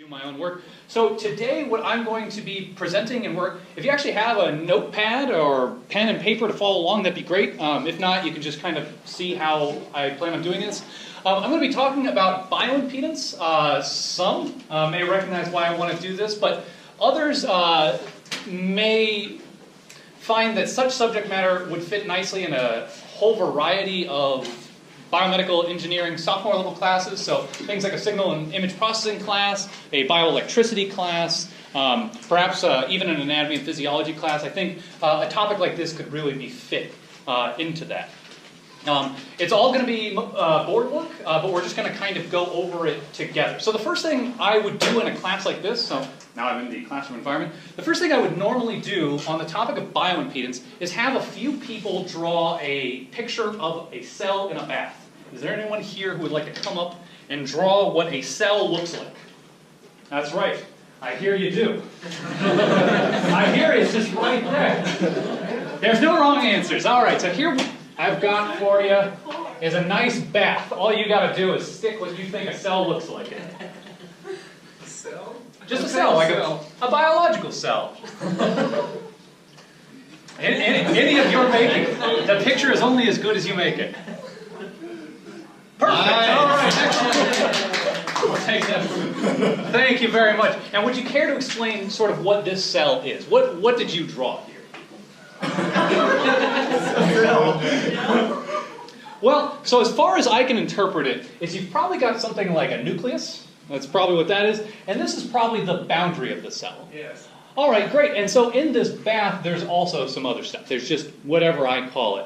My own work. So today what I'm going to be presenting, and if you actually have a notepad or pen and paper to follow along, that'd be great. If not, you can just kind of see how I plan on doing this. I'm going to be talking about bioimpedance. Some may recognize why I want to do this, but others may find that such subject matter would fit nicely in a whole variety of biomedical engineering sophomore level classes, so things like a signal and image processing class, a bioelectricity class, perhaps even an anatomy and physiology class. I think a topic like this could really be fit into that. It's all going to be board work, but we're just going to kind of go over it together. So the first thing I would do in a class like this, so now I'm in the classroom environment, the first thing I would normally do on the topic of bioimpedance is have a few people draw a picture of a cell in a bath. Is there anyone here who would like to come up and draw what a cell looks like? That's right. I hear you do. I hear it's just right there. There's no wrong answers. All right, so here I've got for you is a nice bath. All you got to do is stick what you think a cell looks like in it. A cell? Just a cell, like a biological cell. Any of your making. The picture is only as good as you make it. Perfect. Nice. All right. Excellent. We'll take that. Thank you very much. And would you care to explain sort of what this cell is? What did you draw here? Well, so as far as I can interpret it, is you've probably got something like a nucleus. That's probably what that is. And this is probably the boundary of the cell. Yes. All right, great. And so in this bath, there's also some other stuff. There's just whatever I call it.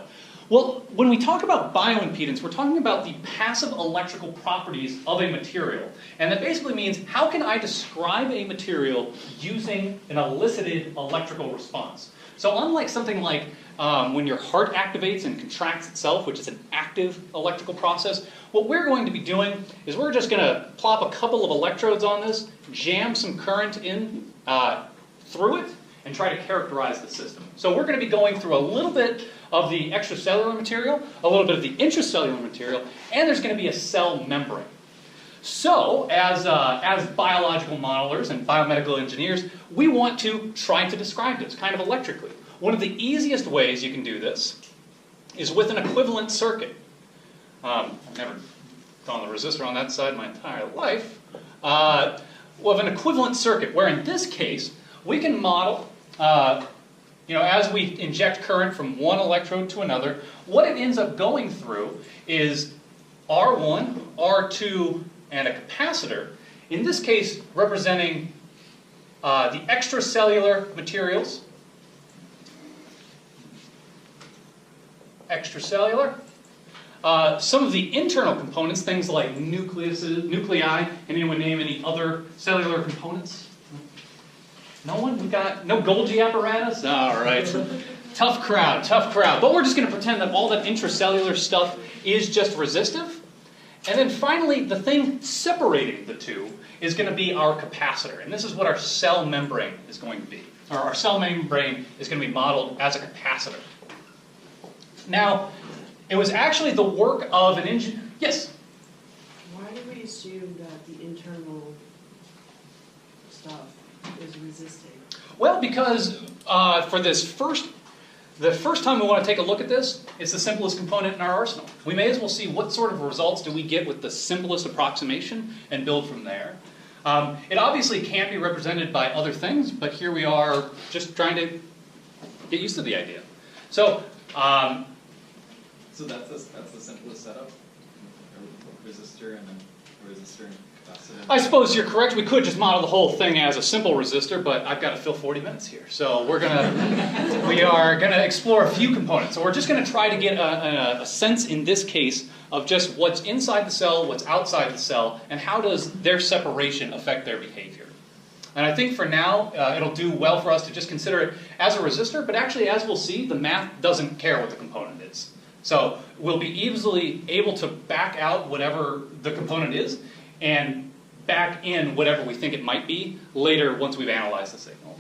Well, when we talk about bioimpedance, we're talking about the passive electrical properties of a material. And that basically means, how can I describe a material using an elicited electrical response? So unlike something like when your heart activates and contracts itself, which is an active electrical process, what we're going to be doing is we're just going to plop a couple of electrodes on this, jam some current in through it, and try to characterize the system. So we're going to be going through a little bit of the extracellular material, a little bit of the intracellular material, and there's going to be a cell membrane. So, as biological modelers and biomedical engineers, we want to try to describe this kind of electrically. One of the easiest ways you can do this is with an equivalent circuit. I've never drawn the resistor on that side my entire life. Well, an equivalent circuit, where in this case, we can model, as we inject current from one electrode to another, what it ends up going through is R1, R2, and a capacitor, in this case representing the extracellular materials, some of the internal components, things like nuclei, and anyone name any other cellular components? No one? We got no Golgi apparatus? All right. Tough crowd. But we're just going to pretend that all that intracellular stuff is just resistive. And then finally, the thing separating the two is going to be our capacitor. And this is what our cell membrane is going to be. Or our cell membrane is going to be modeled as a capacitor. Now, it was actually the work of an engineer. Yes? Why do we assume that the internal stuff is resisting? Well, because for the first time we want to take a look at this, it's the simplest component in our arsenal. We may as well see what sort of results do we get with the simplest approximation and build from there. It obviously can be represented by other things, but here we are just trying to get used to the idea. So that's the simplest setup? A resistor and then a resistor and capacitor? I suppose you're correct. We could just model the whole thing as a simple resistor, but I've got to fill 40 minutes here. So we are going to explore a few components. So we're just going to try to get a sense in this case of just what's inside the cell, what's outside the cell, and how does their separation affect their behavior. And I think for now, it'll do well for us to just consider it as a resistor, but actually, as we'll see, the math doesn't care what the component is. So we'll be easily able to back out whatever the component is and back in whatever we think it might be later once we've analyzed the signal.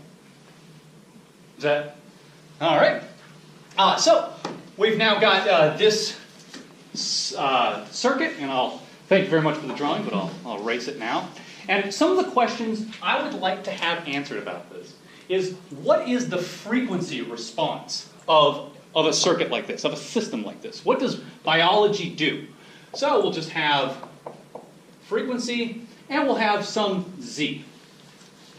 Is that all right? So we've now got this circuit, and I'll Thank you very much for the drawing, but I'll erase it now. And some of the questions I would like to have answered about this is, what is the frequency response of a circuit like this, of a system like this? What does biology do? So we'll just have frequency, and we'll have some Z.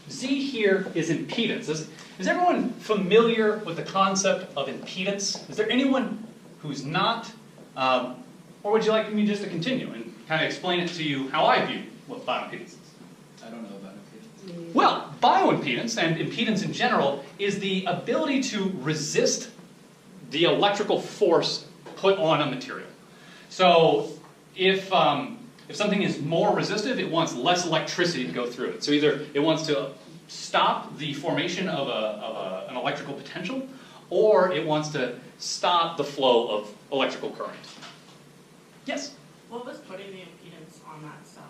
Z here is impedance. Is everyone familiar with the concept of impedance? Is there anyone who's not? Or would you like me just to continue and kind of explain it to you how I view what bioimpedance is? I don't know about impedance. Well, bioimpedance and impedance in general is the ability to resist the electrical force put on a material. So if something is more resistive, it wants less electricity to go through it. So either it wants to stop the formation of an electrical potential, or it wants to stop the flow of electrical current. Yes? What was putting the impedance on that cell?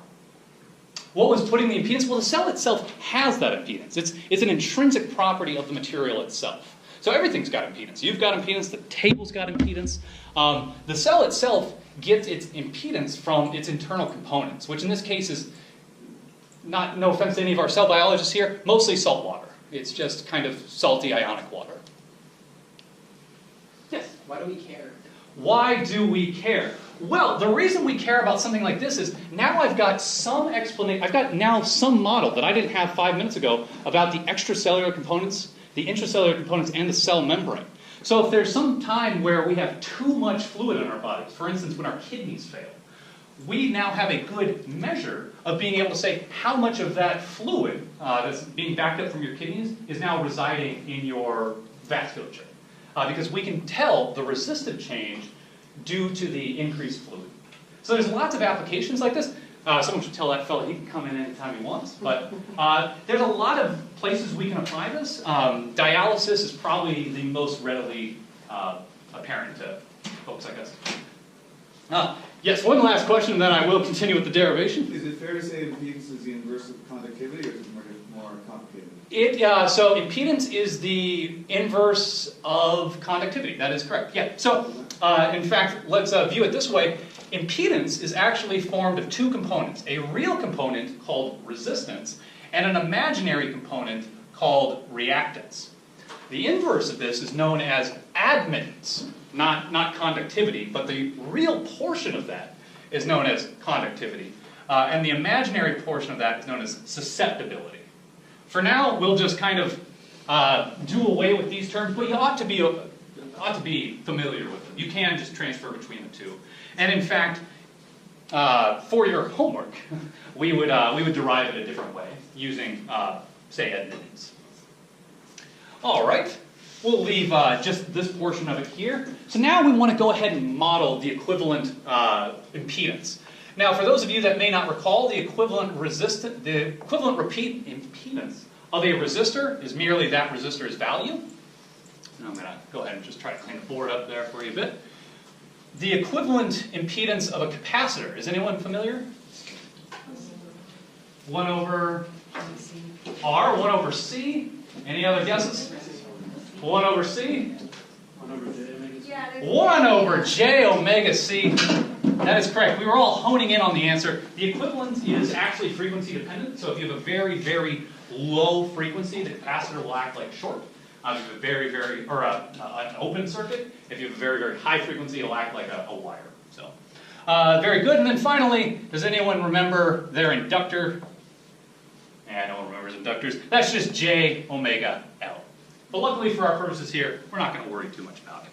What was putting the impedance? Well, the cell itself has that impedance. It's an intrinsic property of the material itself. So everything's got impedance. You've got impedance, the table's got impedance. The cell itself gets its impedance from its internal components, which in this case is, no offense to any of our cell biologists here, mostly salt water. It's just kind of salty ionic water. Yes? Why do we care? Why do we care? Well, the reason we care about something like this is now I've got some explanation, I've got now some model that I didn't have 5 minutes ago about the extracellular components, the intracellular components, and the cell membrane. So if there's some time where we have too much fluid in our bodies, for instance when our kidneys fail, we now have a good measure of being able to say how much of that fluid that's being backed up from your kidneys is now residing in your vasculature. Because we can tell the resistive change due to the increased fluid. So there's lots of applications like this. Someone should tell that fellow he can come in anytime he wants. But there's a lot of places we can apply this. Dialysis is probably the most readily apparent to folks like us. Yes, one last question, and then I will continue with the derivation. Is it fair to say impedance is the inverse of conductivity, or is it more complicated? So impedance is the inverse of conductivity. That is correct. Yeah. So in fact, let's view it this way. Impedance is actually formed of two components: a real component called resistance, and an imaginary component called reactance. The inverse of this is known as admittance, not conductivity, but the real portion of that is known as conductivity, and the imaginary portion of that is known as susceptibility. For now, we'll just kind of do away with these terms, but you ought to be familiar with them. You can just transfer between the two. And in fact, for your homework, we would derive it a different way using, say, admittance. All right, we'll leave just this portion of it here. So now we want to go ahead and model the equivalent impedance. Now, for those of you that may not recall, the equivalent repeat impedance of a resistor is merely that resistor's value. And I'm going to go ahead and just try to clean the board up there for you a bit. The equivalent impedance of a capacitor, is anyone familiar? 1 over R, 1 over C. Any other guesses? 1 over C? 1 over J omega C. That is correct. We were all honing in on the answer. The equivalent is actually frequency dependent. So if you have a very, very low frequency, the capacitor will act like short. If you have an open circuit. If you have a very, very high frequency, it'll act like a wire. So very good. And then finally, does anyone remember their inductor? Yeah, no one remembers inductors. That's just J omega L. But luckily for our purposes here, we're not going to worry too much about it.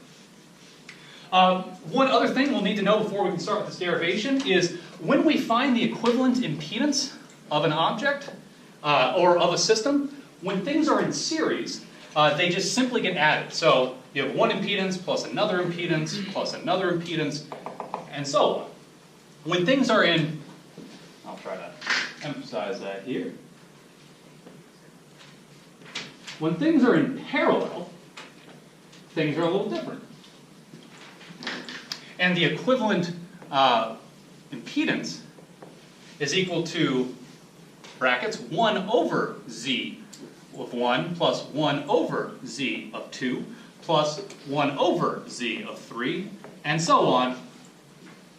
One other thing we'll need to know before we can start with this derivation is when we find the equivalent impedance of an object or of a system, when things are in series, they just simply get added. So you have one impedance plus another impedance plus another impedance, and so on. When things are in, I'll try to emphasize that here. When things are in parallel, things are a little different. And the equivalent impedance is equal to, brackets, 1 over Z of 1 plus 1 over Z of 2 plus 1 over Z of 3, and so on,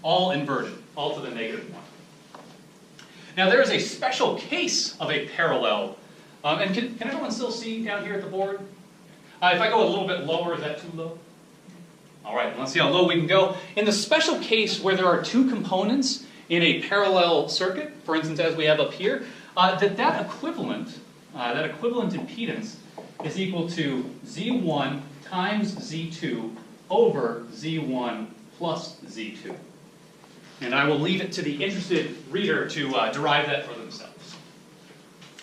all inverted, all to the negative 1. Now there is a special case of a parallel, and can everyone still see down here at the board? If I go a little bit lower, is that too low? All right, let's see how low we can go. In the special case where there are two components in a parallel circuit, for instance, as we have up here, that equivalent impedance is equal to Z1 times Z2 over Z1 plus Z2. And I will leave it to the interested reader to derive that for themselves.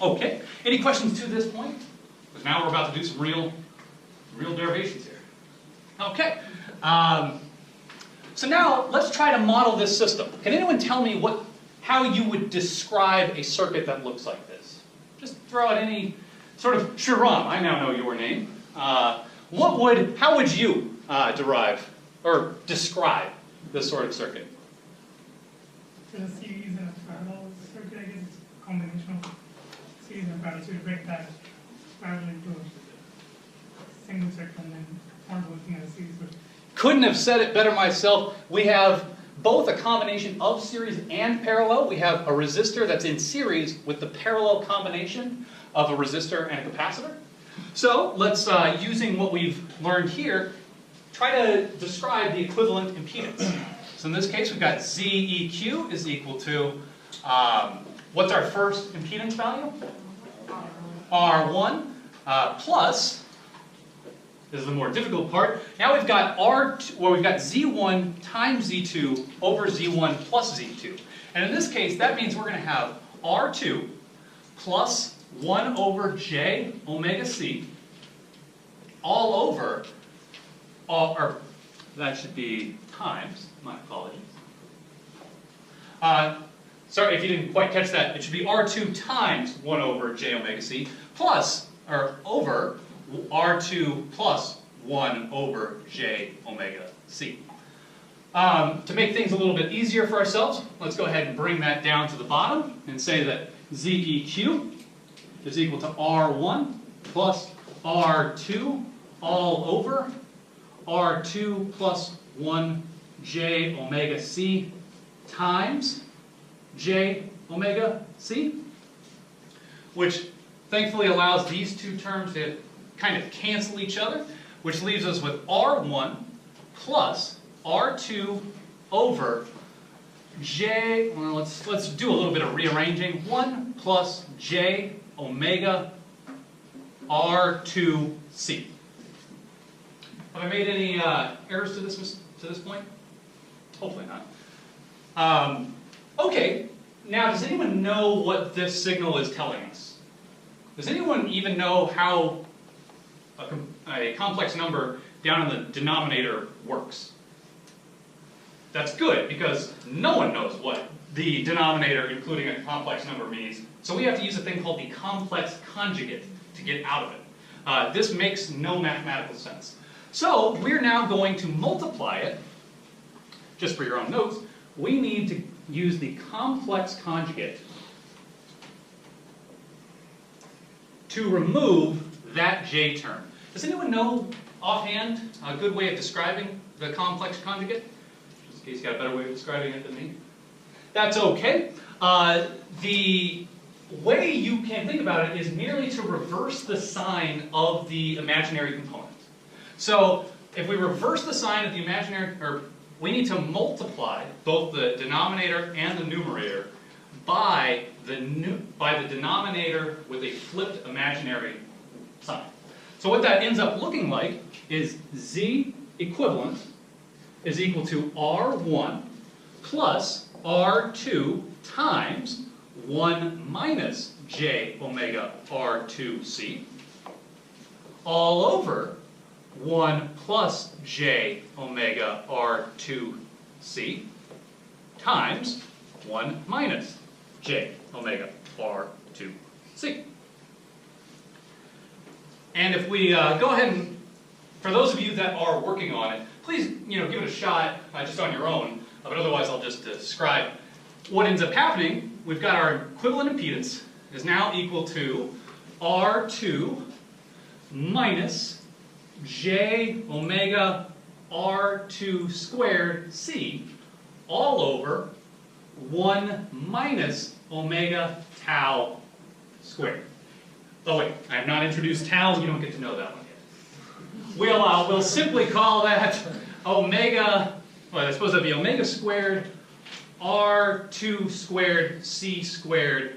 Okay, any questions to this point? Because now we're about to do some real derivations here. Okay, so now let's try to model this system. Can anyone tell me how you would describe a circuit that looks like this? Just throw out any sort of, Shiram, I now know your name. How would you derive or describe this sort of circuit? The series and a parallel circuit, I guess it's a combination of series and parallel. So you break that parallel into a single circuit and then start working as a series. Couldn't have said it better myself. We have both a combination of series and parallel. We have a resistor that's in series with the parallel combination of a resistor and a capacitor. So let's, using what we've learned here, try to describe the equivalent impedance. So in this case, we've got ZEQ is equal to, what's our first impedance value? R1 plus, this is the more difficult part. Now we've got we've got Z1 times Z2 over Z1 plus Z2. And in this case, that means we're going to have R2 plus 1 over J omega C all over, or that should be times, my apologies. Sorry if you didn't quite catch that. It should be R2 times 1 over J omega C plus, or over, R2 plus 1 over J omega C. To make things a little bit easier for ourselves, let's go ahead and bring that down to the bottom and say that ZEQ is equal to R1 plus R2 all over R2 plus 1 J omega C times J omega C, which thankfully allows these two terms to kind of cancel each other, which leaves us with R1 plus R2 over J, well, let's do a little bit of rearranging, 1 plus J omega R2C. Have I made any errors to this point? Hopefully not. Okay, now does anyone know what this signal is telling us? Does anyone even know how a complex number down in the denominator works? That's good, because no one knows what the denominator including a complex number means. So we have to use a thing called the complex conjugate to get out of it. This makes no mathematical sense. So we're now going to multiply it. Just for your own notes, we need to use the complex conjugate to remove that J term. Does anyone know offhand a good way of describing the complex conjugate? Just in case you got a better way of describing it than me. That's okay. The way you can think about it is merely to reverse the sign of the imaginary component. So if we reverse the sign of the imaginary, or we need to multiply both the denominator and the numerator by the denominator with a flipped imaginary sign. So what that ends up looking like is Z equivalent is equal to R1 plus R2 times 1 minus J omega R2C all over 1 plus J omega R2C times 1 minus J omega R2C. And if we go ahead and, for those of you that are working on it, please give it a shot just on your own, but otherwise I'll just describe. What ends up happening, we've got our equivalent impedance is now equal to R2 minus J omega R2 squared C all over 1 minus omega tau squared. Oh wait, I have not introduced tau, you don't get to know that one yet. We'll simply call that omega, well I suppose that'd be omega squared R2 squared C squared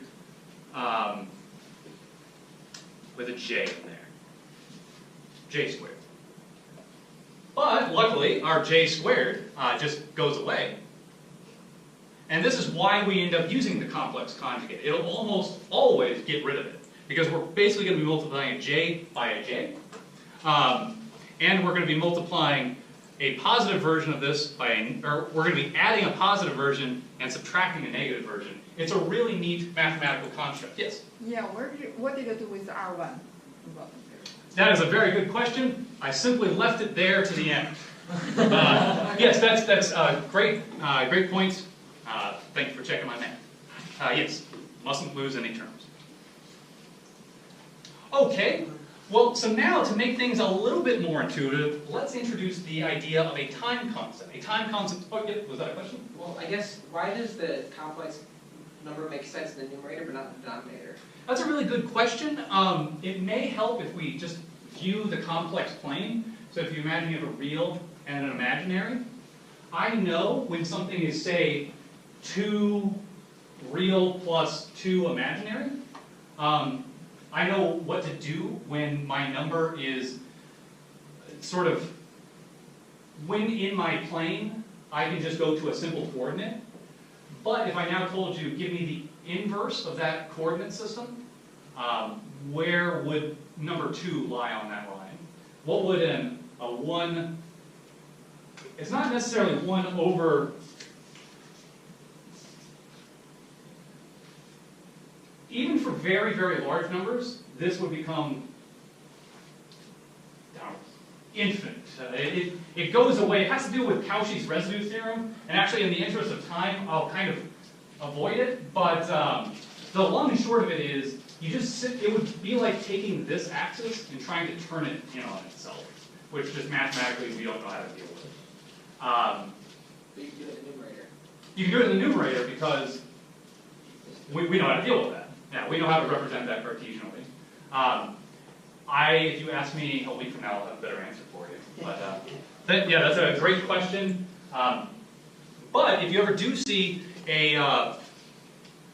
with a J in there. J squared. But luckily, our J squared just goes away. And this is why we end up using the complex conjugate. It'll almost always get rid of it, because we're basically going to be multiplying a J by a J. And we're going to be multiplying a positive version of this by, or we're going to be adding a positive version and subtracting a negative version. It's a really neat mathematical construct. Yes? Yeah, what did you do with R1? That is a very good question. I simply left it there to the end. Yes, that's great point. Thank you for checking my math. Yes, mustn't lose any terms. Okay, well, so now to make things a little bit more intuitive, let's introduce the idea of a time constant. A time constant, oh yeah, was that a question? Well, I guess, why does the complex number make sense in the numerator but not in the denominator? That's a really good question. It may help if we just view the complex plane. So if you imagine you have a real and an imaginary, I know when something is, say, 2 real plus 2 imaginary. I know what to do when my number is sort of, when in my plane, I can just go to a simple coordinate. But if I now told you, give me the inverse of that coordinate system, where would number 2 lie on that line? What would a 1, it's not necessarily 1 over, even for very, very large numbers, this would become infinite. It goes away. It has to do with Cauchy's residue theorem, and actually in the interest of time, I'll kind of avoid it, but the long and short of it is, you just sit, it would be like taking this axis and trying to turn it in on itself, which just mathematically we don't know how to deal with. But you can do it in the numerator. You can do it in the numerator because we know how to deal with that. Yeah, we know how to represent that Cartesianly. If you ask me a week from now, I'll have a better answer for you. But yeah, that's a great question. But if you ever do see an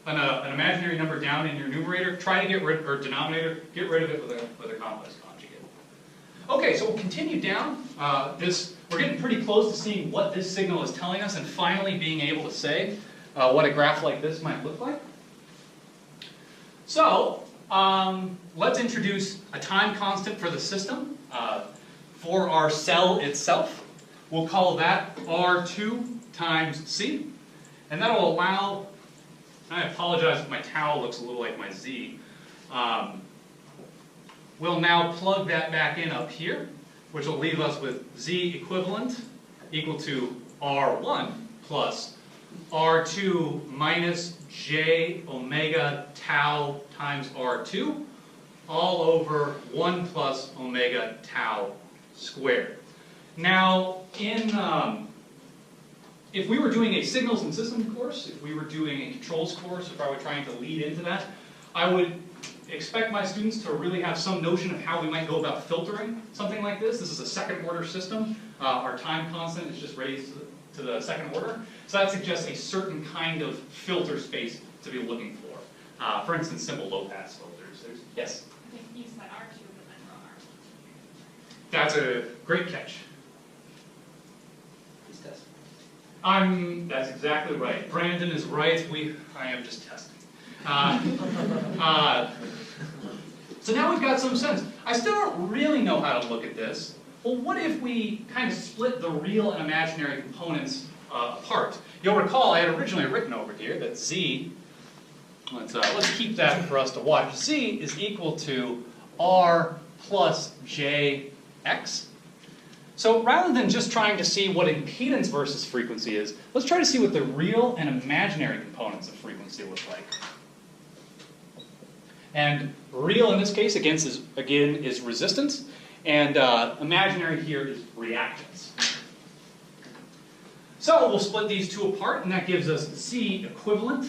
imaginary number down in your numerator, try to get rid, or denominator, get rid of it with a complex conjugate. Okay, so we'll continue down. We're getting pretty close to seeing what this signal is telling us, and finally being able to say what a graph like this might look like. So let's introduce a time constant for the system. For our cell itself, we'll call that R2 times C, and that'll allow, I apologize if my tau looks a little like my Z. We'll now plug that back in up here, which will leave us with Z equivalent equal to R1 plus R2 minus J omega tau times R2 all over 1 plus omega tau squared. Now, if we were doing a signals and systems course, if we were doing a controls course, if I were trying to lead into that, I would expect my students to really have some notion of how we might go about filtering something like this. This is a second order system. Our time constant is just raised to the second order. So that suggests a certain kind of filter space to be looking for. For instance, simple low-pass filters. Yes? I think you said R2, but then wrong R1. That's a great catch. He's testing. That's exactly right. Brandon is right. I am just testing. So now we've got some sense. I still don't really know how to look at this. Well, what if we kind of split the real and imaginary components apart? You'll recall I had originally written over here that Z, let's keep that for us to watch. Z is equal to R plus JX. So rather than just trying to see what impedance versus frequency is, let's try to see what the real and imaginary components of frequency look like. And real in this case, again, is resistance, and imaginary here is reactance. So we'll split these two apart, and that gives us Z equivalent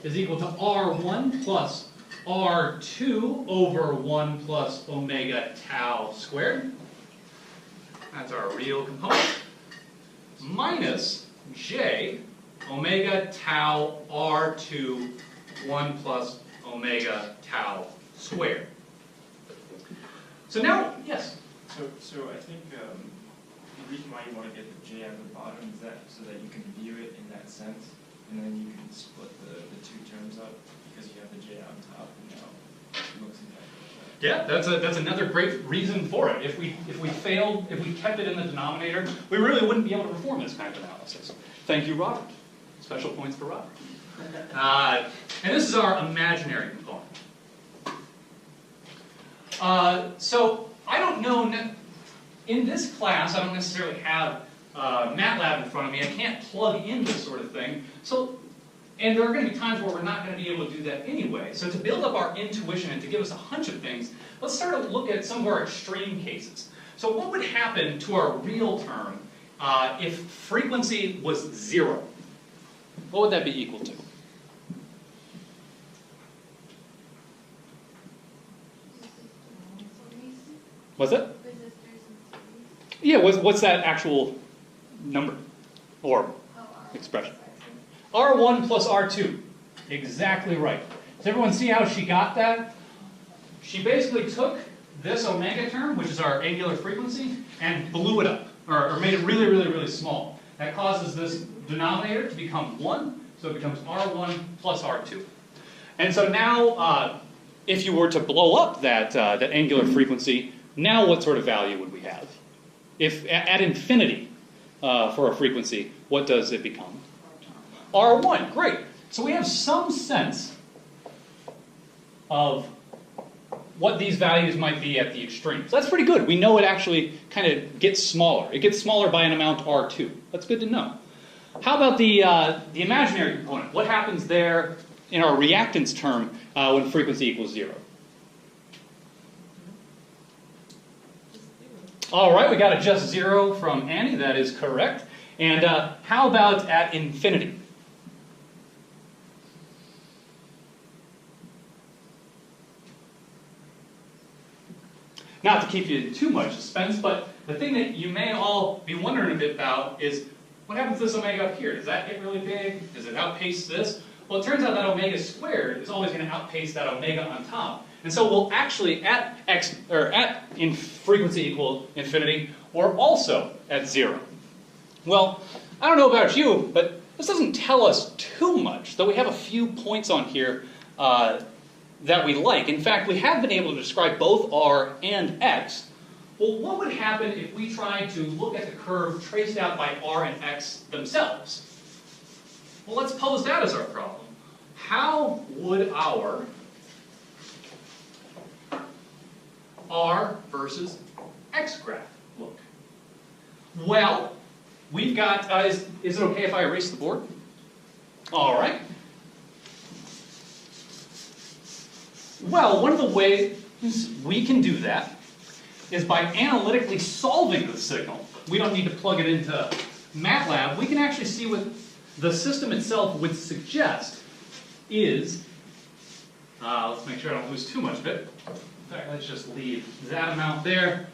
is equal to R1 plus R2 over 1 plus omega tau squared. That's our real component. Minus J omega tau R2 1 plus omega tau squared. So now, yes? So I think the reason why you want to get the J at the bottom is that so that you can view it in that sense, and then you can split the two terms up because you have the J on top, and now it looks exactly like that. Yeah, that's another great reason for it. If we kept it in the denominator, we really wouldn't be able to perform this kind of analysis. Thank you, Robert. Special points for Robert. And this is our imaginary component. So I don't know, in this class I don't necessarily have MATLAB in front of me. I can't plug in this sort of thing. And there are going to be times where we're not going to be able to do that anyway. So to build up our intuition and to give us a hunch of things, let's start to look at some of our extreme cases. So what would happen to our real term if frequency was 0? What would that be equal to? What's it? Yeah, what's that actual number or expression? R1 plus R2. Exactly right. Does everyone see how she got that? She basically took this omega term, which is our angular frequency, and blew it up, or made it really, really, really small. That causes this denominator to become 1, so it becomes R1 plus R2. And so now, if you were to blow up that angular frequency, now what sort of value would we have? If at infinity for a frequency, what does it become? R1, great. So we have some sense of what these values might be at the extremes. That's pretty good. We know it actually kind of gets smaller. It gets smaller by an amount R2. That's good to know. How about the imaginary component? What happens there in our reactance term when frequency equals 0? All right, we got a just 0 from Annie. That is correct. And how about at infinity? Not to keep you in too much suspense, but the thing that you may all be wondering a bit about is what happens to this omega up here? Does that get really big? Does it outpace this? Well, it turns out that omega squared is always going to outpace that omega on top. And so we'll actually, at in frequency equal infinity, or also at 0. Well, I don't know about you, but this doesn't tell us too much, though we have a few points on here that we like. In fact, we have been able to describe both r and x. Well, what would happen if we tried to look at the curve traced out by r and x themselves? Well, let's pose that as our problem. How would our r versus x graph look? Well, we've got, is it okay if I erase the board? All right. Well, one of the ways we can do that is by analytically solving the signal. We don't need to plug it into MATLAB. We can actually see what the system itself would suggest is, let's make sure I don't lose too much of it. In fact, let's just leave that amount there.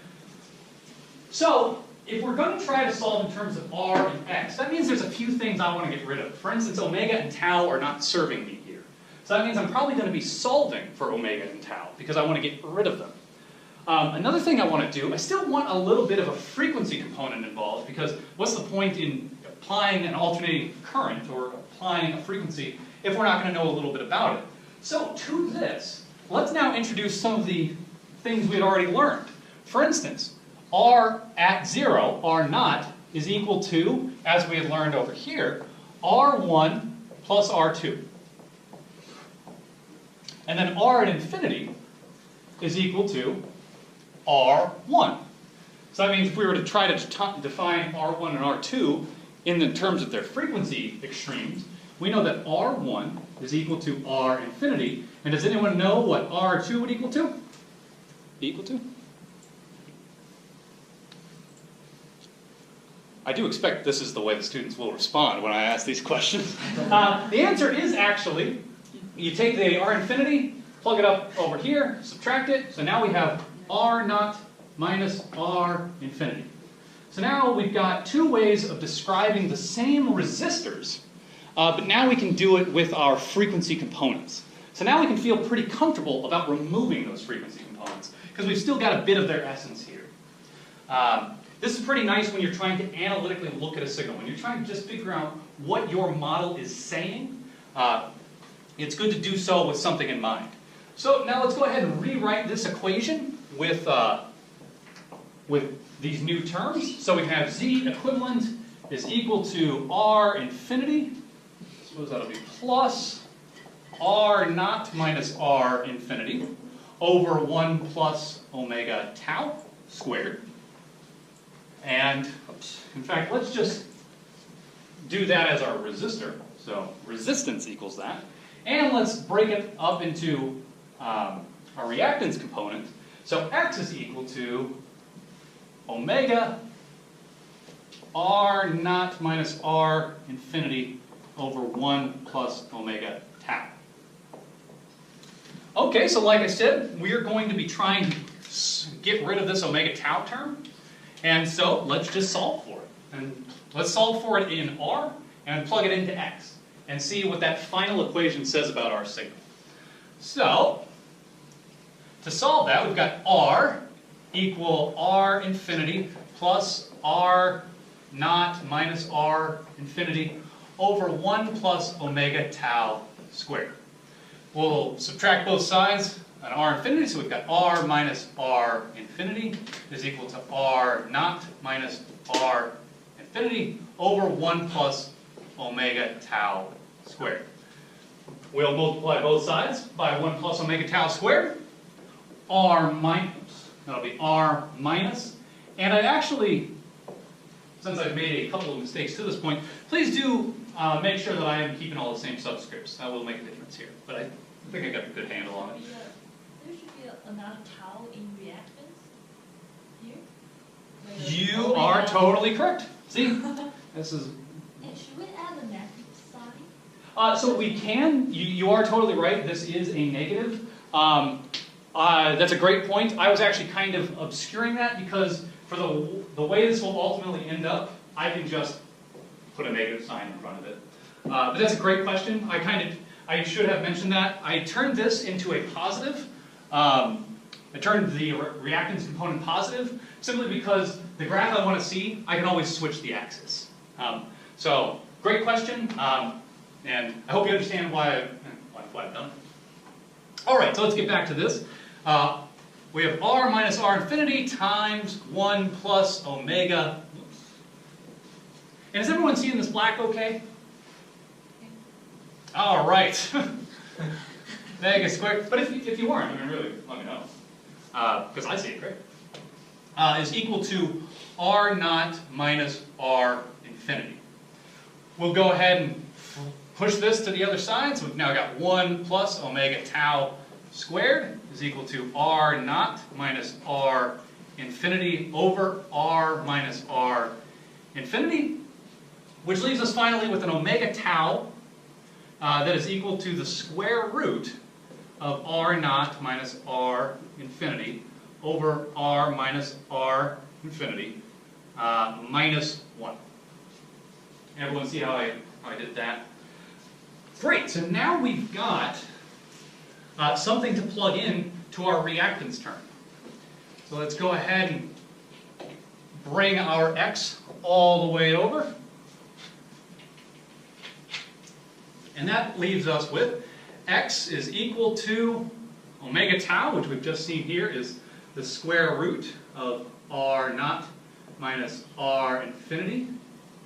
So, if we're going to try to solve in terms of r and x, that means there's a few things I want to get rid of. For instance, omega and tau are not serving me here. So that means I'm probably going to be solving for omega and tau because I want to get rid of them. Another thing I want to do, I still want a little bit of a frequency component involved because what's the point in applying an alternating current or applying a frequency if we're not going to know a little bit about it? So to this, let's now introduce some of the things we had already learned. For instance, r at 0, r naught, is equal to, as we had learned over here, r1 plus r2. And then r at infinity is equal to r1. So that means if we were to try to define r1 and r2 in the terms of their frequency extremes, we know that r1 is equal to r infinity. And does anyone know what r2 would equal to? Be equal to? I do expect this is the way the students will respond when I ask these questions. The answer is actually you take the r infinity, plug it up over here, subtract it, so now we have r naught minus r infinity. So now we've got two ways of describing the same resistors, but now we can do it with our frequency components. So now we can feel pretty comfortable about removing those frequency components, because we've still got a bit of their essence here. This is pretty nice when you're trying to analytically look at a signal. When you're trying to just figure out what your model is saying, it's good to do so with something in mind. So now let's go ahead and rewrite this equation with these new terms. So we have Z equivalent is equal to R infinity. Suppose that'll be plus R naught minus R infinity over 1 plus omega tau squared. And, in fact, let's just do that as our resistor. So resistance equals that. And let's break it up into our reactance component. So X is equal to omega R naught minus R infinity over 1 plus omega tau. Okay, so like I said, we're going to be trying to get rid of this omega tau term. And so let's just solve for it. And let's solve for it in R and plug it into X and see what that final equation says about our signal. So, to solve that, we've got R equal R infinity plus R naught minus R infinity over 1 plus omega tau squared. We'll subtract both sides an R infinity, so we've got R minus R infinity is equal to R naught minus R infinity over 1 plus omega tau squared. We'll multiply both sides by 1 plus omega tau squared. R minus, that'll be R minus. And I'd actually, since I've made a couple of mistakes to this point, please do make sure that I am keeping all the same subscripts. That will make a difference here. But I think I got a good handle on it. There should be another tau in reactance here. You are totally correct. See? This is... And should we add a negative sign? So we can. You are totally right. This is a negative. That's a great point. I was actually kind of obscuring that because for the way this will ultimately end up, I can just put a negative sign in front of it. But that's a great question. I should have mentioned that. I turned this into a positive. I turned the reactance component positive simply because the graph I want to see, I can always switch the axis. So, great question, and I hope you understand why I've done it. Alright, so let's get back to this. We have R minus R infinity times 1 plus omega. Oops. And is everyone seeing this black okay? Alright. Omega squared. But if you weren't, I mean, really, let me know. Because I see it great. Is equal to R naught minus R infinity. We'll go ahead and push this to the other side. So we've now got 1 plus omega tau squared is equal to R naught minus R infinity over R minus R infinity. Which leaves us finally with an omega tau that is equal to the square root of R naught minus R infinity over R minus R infinity minus 1. Everyone see how I did that? Great, so now we've got something to plug in to our reactance term. So let's go ahead and bring our X all the way over. And that leaves us with X is equal to omega tau, which we've just seen here is the square root of R naught minus R infinity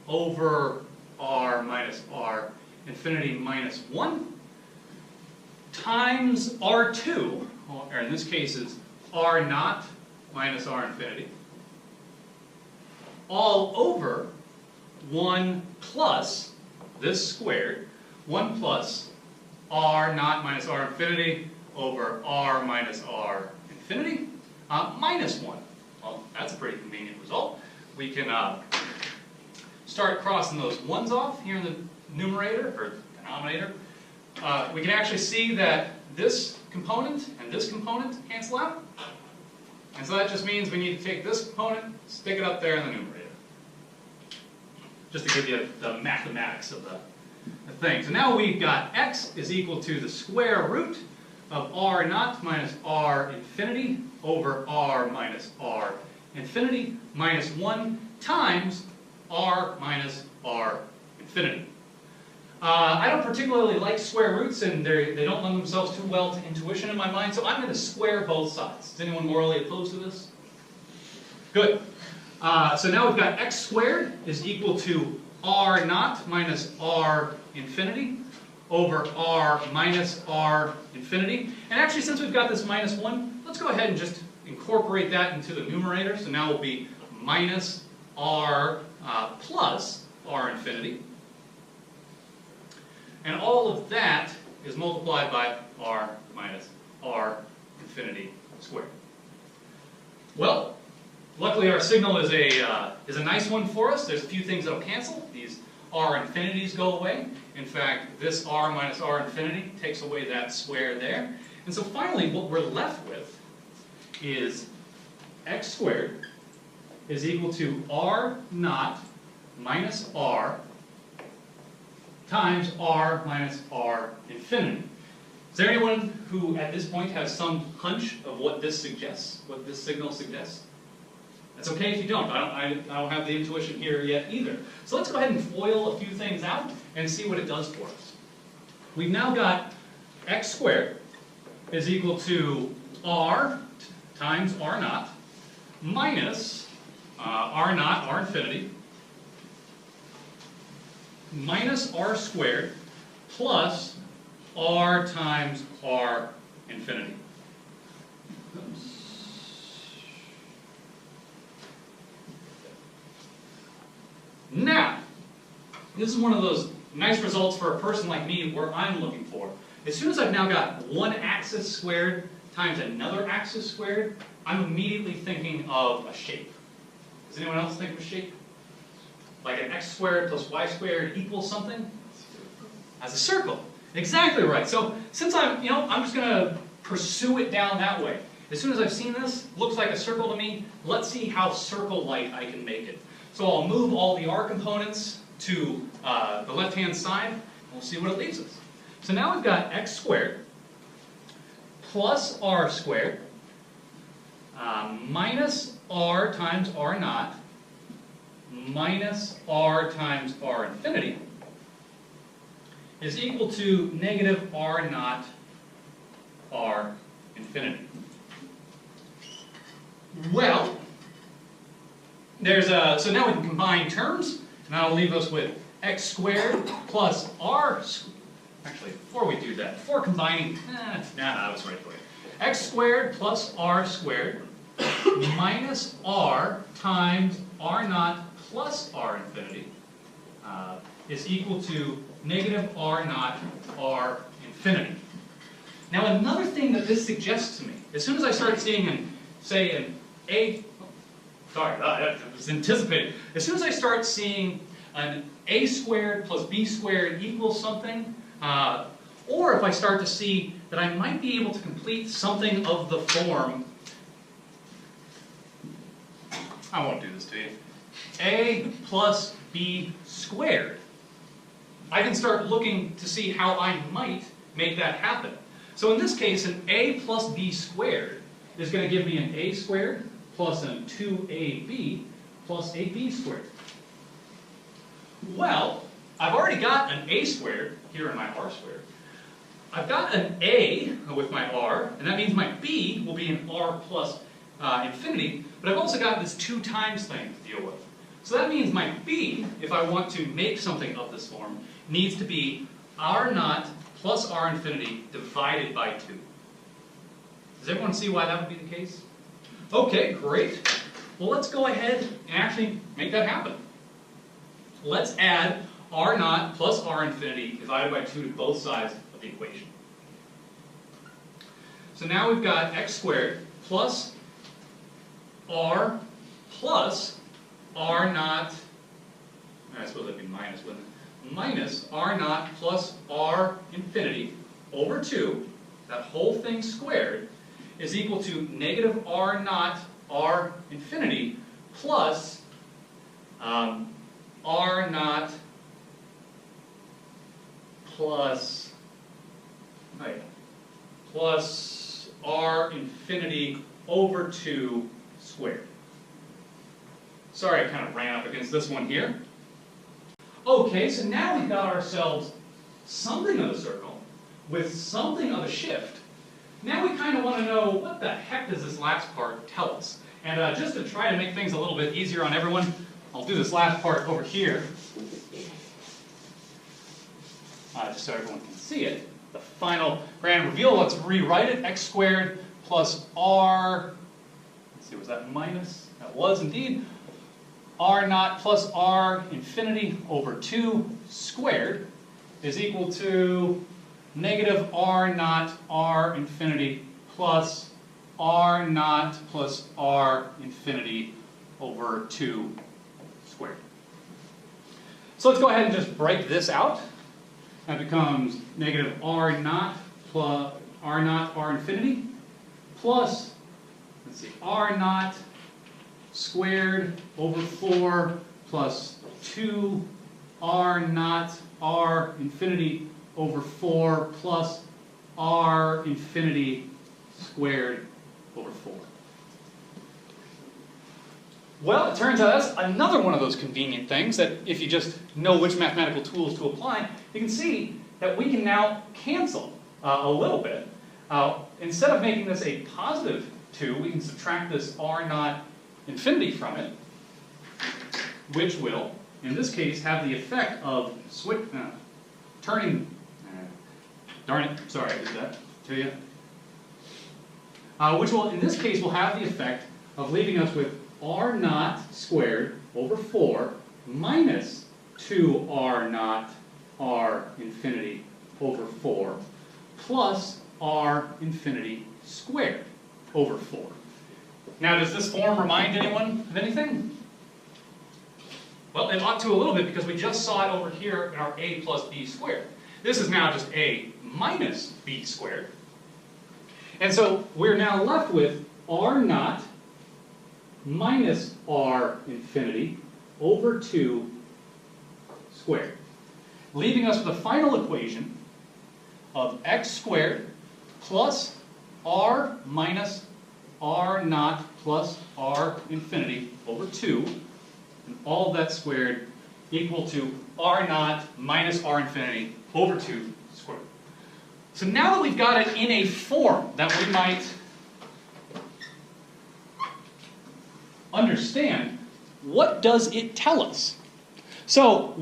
over R minus R infinity minus 1 times R2, or in this case is R naught minus R infinity, all over 1 plus this squared, 1 plus R naught minus R infinity over R minus R infinity minus 1. Well, that's a pretty convenient result. We can start crossing those 1's off here in the numerator, or denominator. we can actually see that this component and this component cancel out. And so that just means we need to take this component, stick it up there in the numerator. Just to give you the mathematics of the thing. So now we've got x is equal to the square root of r naught minus r infinity over r minus r infinity minus 1 times r minus r infinity. I don't particularly like square roots, and they don't lend themselves too well to intuition in my mind, so I'm going to square both sides. Is anyone morally opposed to this? Good. So now we've got x squared is equal to r naught minus r infinity over r minus r infinity. And actually, since we've got this minus 1, let's go ahead and just incorporate that into the numerator. So now we'll be minus r plus r infinity. And all of that is multiplied by r minus r infinity squared. Well, luckily our signal is a nice one for us. There's a few things that will cancel. These r infinities go away. In fact, this r minus r infinity takes away that square there. And so finally, what we're left with is x squared is equal to r naught minus r times r minus r infinity. Is there anyone who at this point has some hunch of what this suggests, what this signal suggests? That's okay if you don't. I don't have the intuition here yet either. So let's go ahead and FOIL a few things out and see what it does for us. We've now got x squared is equal to r times r naught minus r naught, r infinity, minus r squared plus r times r infinity. Oops. Now, this is one of those nice results for a person like me where I'm looking for. As soon as I've now got one axis squared times another axis squared, I'm immediately thinking of a shape. Does anyone else think of a shape? Like an x squared plus y squared equals something? As a circle. Exactly right. So since I'm just going to pursue it down that way. As soon as I've seen this, looks like a circle to me, let's see how circle-like I can make it. So I'll move all the r components to the left-hand side, and we'll see what it leaves us. So now we've got x squared plus r squared minus r times r naught minus r times r infinity is equal to negative r naught r infinity. Well, so now we can combine terms, and that'll leave us with x squared plus r. Actually, before we do that, before combining, I was right for you. X squared plus r squared minus r times r naught plus r infinity is equal to negative r naught r infinity. Now another thing that this suggests to me, as soon as I start seeing I was anticipating. As soon as I start seeing an a squared plus b squared equals something, or if I start to see that I might be able to complete something of the form, I won't do this to you, a plus b squared, I can start looking to see how I might make that happen. So in this case, an a plus b squared is going to give me an a squared plus an 2ab plus a b squared. Well, I've already got an a squared here in my r squared. I've got an a with my r, and that means my b will be an r plus infinity, but I've also got this 2 times thing to deal with. So that means my b, if I want to make something of this form, needs to be r naught plus r infinity divided by 2. Does everyone see why that would be the case? Okay, great. Well, let's go ahead and actually make that happen. Let's add r naught plus r infinity divided by 2 to both sides of the equation. So now we've got x squared plus r naught, I suppose that'd be minus, wouldn't it? minus r naught plus r infinity over 2, that whole thing squared, is equal to negative r naught r infinity plus r naught plus, plus r infinity over 2 squared. Sorry, I kind of ran up against this one here. Okay, so now we've got ourselves something of a circle with something of a shift. Now we kind of want to know what the heck does this last part tell us. And just to try to make things a little bit easier on everyone, I'll do this last part over here. Just so everyone can see it. The final grand reveal, let's rewrite it. X squared plus r, let's see, was that minus? That was indeed. R naught plus r infinity over 2 squared is equal to negative r naught r infinity plus r naught plus r infinity over 2 squared. So let's go ahead and just break this out. That becomes negative r naught plus r naught r infinity plus, let's see, r naught squared over 4 plus 2 r naught r infinity over 4 plus r infinity squared over 4. Well, it turns out that's another one of those convenient things that if you just know which mathematical tools to apply, you can see that we can now cancel a little bit. Instead of making this a positive 2, we can subtract this r naught infinity from it, which will, in this case, have the effect of turning, darn it, sorry I did that to you, which will, in this case, will have the effect of leaving us with r naught squared over 4 minus 2r naught r infinity over 4 plus r infinity squared over 4. Now, does this form remind anyone of anything? Well, it ought to a little bit because we just saw it over here in our a plus b squared. This is now just a minus b squared. And so we're now left with r naught minus r infinity over 2 squared, leaving us with a final equation of x squared plus r minus r naught plus r infinity over 2, and all of that squared equal to r naught minus r infinity over 2 squared. So now that we've got it in a form that we might understand, what does it tell us? So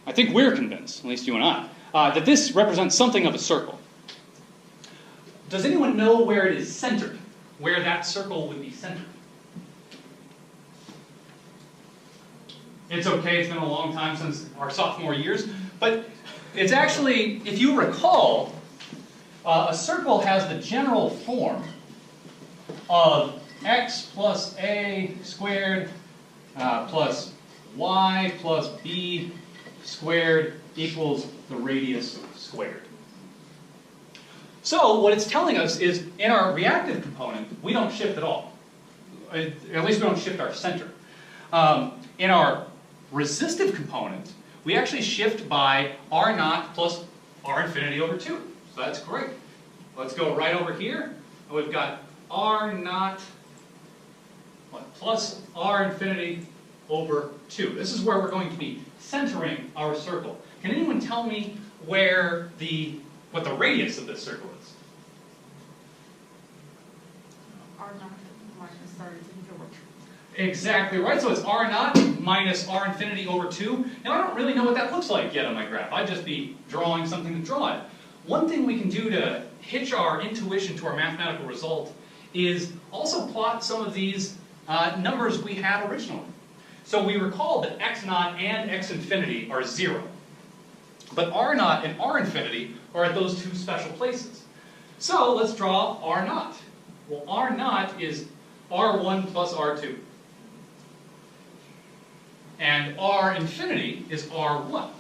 I think we're convinced, at least you and I, that this represents something of a circle. Does anyone know where it is centered? Where that circle would be centered? It's okay, it's been a long time since our sophomore years, but it's actually, if you recall, a circle has the general form of x plus a squared plus y plus b squared equals the radius squared. So what it's telling us is in our reactive component, we don't shift at all. At least we don't shift our center. In our resistive component, we actually shift by r naught plus r infinity over 2. So that's great. Let's go right over here. And we've got r naught plus r infinity over 2. This is where we're going to be centering our circle. Can anyone tell me where what the radius of this circle is? R naught minus r infinity over 2. Exactly right. So it's r naught minus r infinity over 2. Now I don't really know what that looks like yet on my graph. I'd just be drawing something to draw it. One thing we can do to hitch our intuition to our mathematical result is also plot some of these numbers we had originally. So we recall that x naught and x infinity are 0. But r naught and r infinity are at those two special places. So let's draw r naught. Well, r naught is r1 plus r2. And r infinity is r1.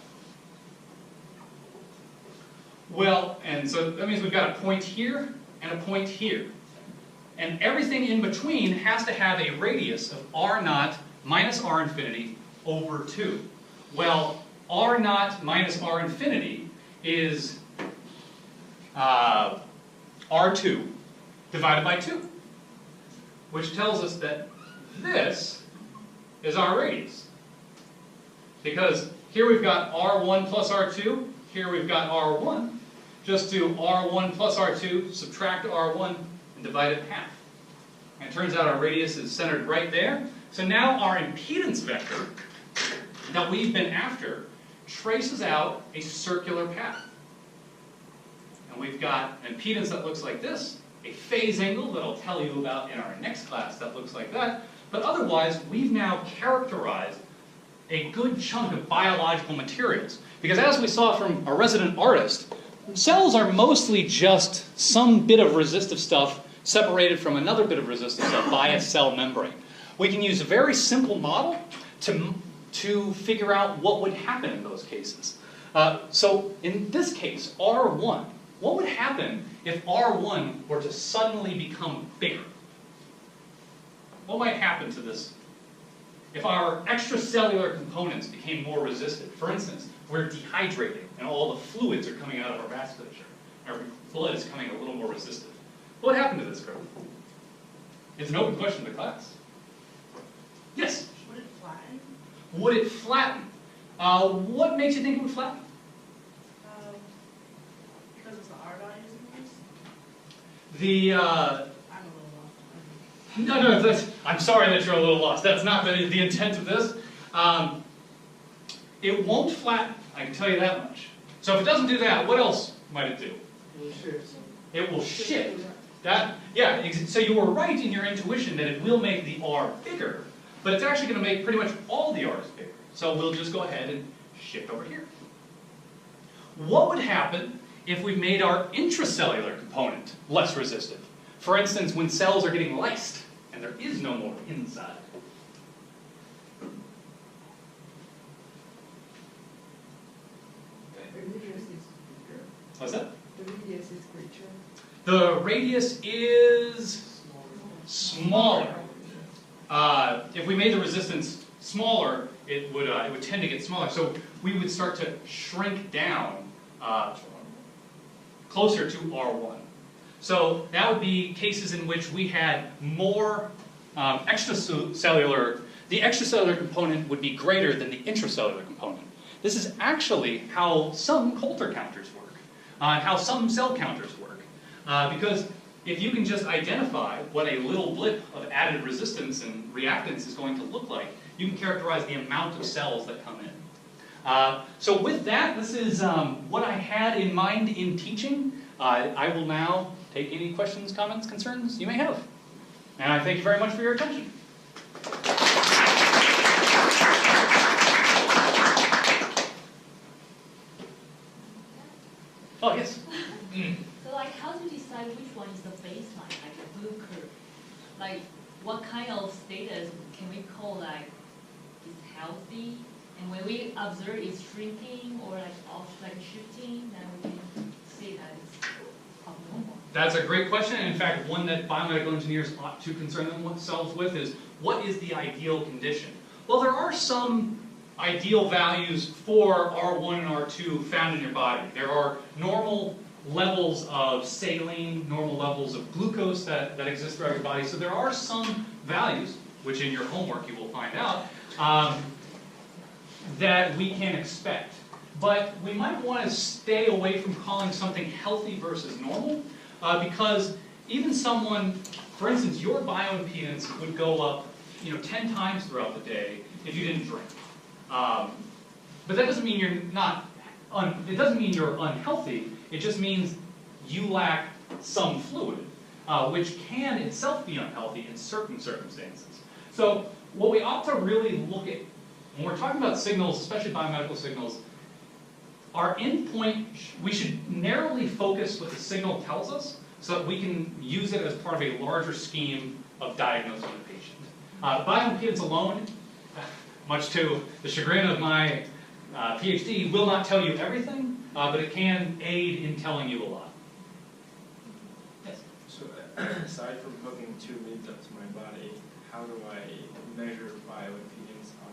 Well, and so that means we've got a point here and a point here. And everything in between has to have a radius of r naught minus r infinity over 2. Well, r naught minus r infinity is r2 divided by 2, which tells us that this is our radius. Because here we've got r1 plus r2, here we've got r1. Just do r1 plus r2, subtract r1, and divide it in half. And it turns out our radius is centered right there. So now our impedance vector that we've been after traces out a circular path. And we've got an impedance that looks like this, a phase angle that I'll tell you about in our next class that looks like that. But otherwise, we've now characterized a good chunk of biological materials. Because as we saw from our resident artist, cells are mostly just some bit of resistive stuff separated from another bit of resistive stuff by a cell membrane. We can use a very simple model to figure out what would happen in those cases. So in this case, R1, what would happen if R1 were to suddenly become bigger? What might happen to this? If our extracellular components became more resistant, for instance, we're dehydrating and all the fluids are coming out of our vasculature, our blood is coming a little more resistant. What would happen to this curve? It's an open question to the class. Yes? Would it flatten? Would it flatten? What makes you think it would flatten? Because it's the R value is The, I'm a little lost. no, I'm sorry that you're a little lost. That's not the intent of this. It won't flatten, I can tell you that much. So if it doesn't do that, what else might it do? It will shift. So you were right in your intuition that it will make the R bigger, but it's actually going to make pretty much all the R's bigger. So we'll just go ahead and shift over here. What would happen if we made our intracellular component less resistive? For instance, when cells are getting lysed and there is no more inside. What's that? The radius is greater. The radius is smaller. If we made the resistance smaller, it would tend to get smaller. So we would start to shrink down closer to R1. So that would be cases in which we had more extracellular. The extracellular component would be greater than the intracellular component. This is actually how some Coulter counters work, how some cell counters work. Because if you can just identify what a little blip of added resistance and reactance is going to look like, you can characterize the amount of cells that come in. So with that, this is what I had in mind in teaching. I will now take any questions, comments, concerns you may have. And I thank you very much for your attention. Oh, yes. So like how to decide which one is the baseline, like the blue curve? Like what kind of status can we call like is healthy? And when we observe it's shrinking or like shifting, then we can say that it's abnormal. That's a great question, and in fact, one that biomedical engineers ought to concern themselves with is, what is the ideal condition? Well, there are some ideal values for R1 and R2 found in your body. There are normal levels of saline, normal levels of glucose that exist throughout your body. So there are some values, which in your homework you will find out, that we can expect. But we might want to stay away from calling something healthy versus normal, because even someone, for instance, your bioimpedance would go up 10 times throughout the day if you didn't drink. But that doesn't mean you're not, it doesn't mean you're unhealthy, it just means you lack some fluid, which can itself be unhealthy in certain circumstances. So what we ought to really look at, when we're talking about signals, especially biomedical signals, our endpoint, we should narrowly focus what the signal tells us so that we can use it as part of a larger scheme of diagnosing the patient. Bioimpedance alone, much to the chagrin of my PhD, will not tell you everything, but it can aid in telling you a lot. Yes? So aside from hooking two leads up to my body, how do I measure bioimpedance on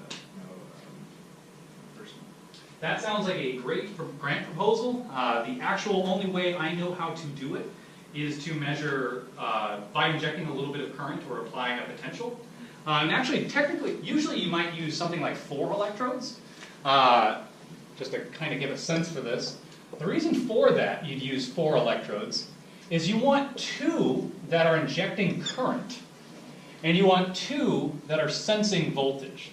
a person? That sounds like a great grant proposal. The actual only way I know how to do it is to measure by injecting a little bit of current or applying a potential. And actually, technically, usually you might use something like 4 electrodes, just to kind of give a sense for this. The reason for that you'd use 4 electrodes is you want 2 that are injecting current, and you want 2 that are sensing voltage.